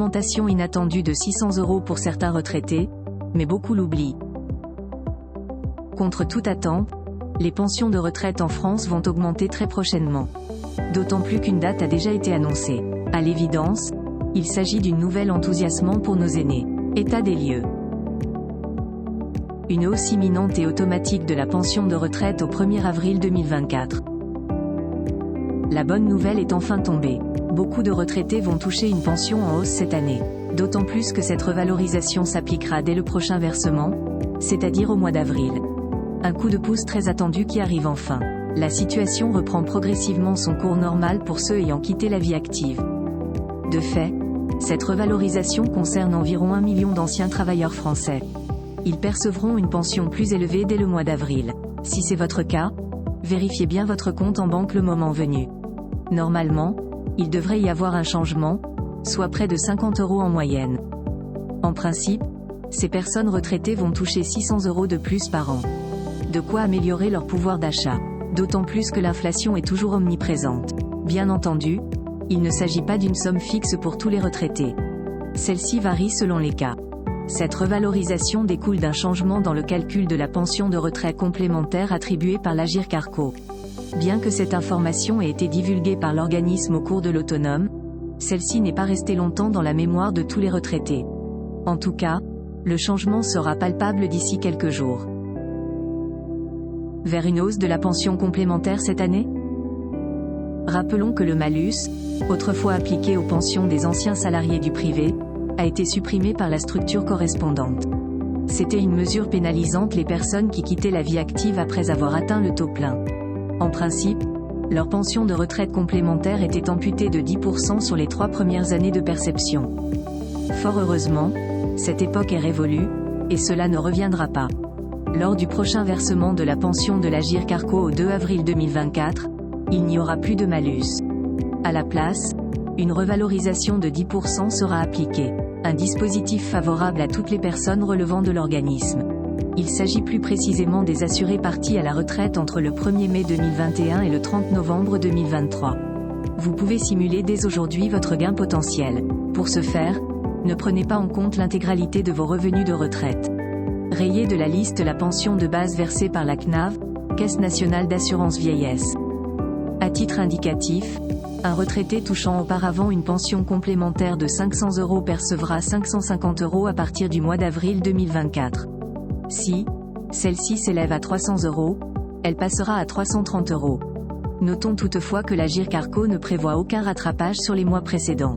augmentation inattendue de 600 € pour certains retraités, mais beaucoup l'oublient. Contre toute attente, les pensions de retraite en France vont augmenter très prochainement. D'autant plus qu'une date a déjà été annoncée. À l'évidence, il s'agit d'une nouvelle enthousiasmant pour nos aînés. État des lieux. Une hausse imminente et automatique de la pension de retraite au 1er avril 2024. La bonne nouvelle est enfin tombée. Beaucoup de retraités vont toucher une pension en hausse cette année. D'autant plus que cette revalorisation s'appliquera dès le prochain versement, c'est-à-dire au mois d'avril. Un coup de pouce très attendu qui arrive enfin. La situation reprend progressivement son cours normal pour ceux ayant quitté la vie active. De fait, cette revalorisation concerne environ 1 million d'anciens travailleurs français. Ils percevront une pension plus élevée dès le mois d'avril. Si c'est votre cas, vérifiez bien votre compte en banque le moment venu. Normalement, il devrait y avoir un changement, soit près de 50 € en moyenne. En principe, ces personnes retraitées vont toucher 600 € de plus par an. De quoi améliorer leur pouvoir d'achat. D'autant plus que l'inflation est toujours omniprésente. Bien entendu, il ne s'agit pas d'une somme fixe pour tous les retraités. Celle-ci varie selon les cas. Cette revalorisation découle d'un changement dans le calcul de la pension de retraite complémentaire attribuée par l'Agirc-Arrco. Bien que cette information ait été divulguée par l'organisme au cours de l'automne, celle-ci n'est pas restée longtemps dans la mémoire de tous les retraités. En tout cas, le changement sera palpable d'ici quelques jours. Vers une hausse de la pension complémentaire cette année ? Rappelons que le malus, autrefois appliqué aux pensions des anciens salariés du privé, a été supprimé par la structure correspondante. C'était une mesure pénalisant les personnes qui quittaient la vie active après avoir atteint le taux plein. En principe, leur pension de retraite complémentaire était amputée de 10% sur les 3 premières années de perception. Fort heureusement, cette époque est révolue, et cela ne reviendra pas. Lors du prochain versement de la pension de l'Agirc-Arrco au 2 avril 2024, il n'y aura plus de malus. À la place, une revalorisation de 10% sera appliquée. Un dispositif favorable à toutes les personnes relevant de l'organisme. Il s'agit plus précisément des assurés partis à la retraite entre le 1er mai 2021 et le 30 novembre 2023. Vous pouvez simuler dès aujourd'hui votre gain potentiel. Pour ce faire, ne prenez pas en compte l'intégralité de vos revenus de retraite. Rayez de la liste la pension de base versée par la CNAV, Caisse nationale d'assurance vieillesse. À titre indicatif, un retraité touchant auparavant une pension complémentaire de 500 € percevra 550 € à partir du mois d'avril 2024. Si celle-ci s'élève à 300 €, elle passera à 330 €. Notons toutefois que l'Agirc-Arrco ne prévoit aucun rattrapage sur les mois précédents.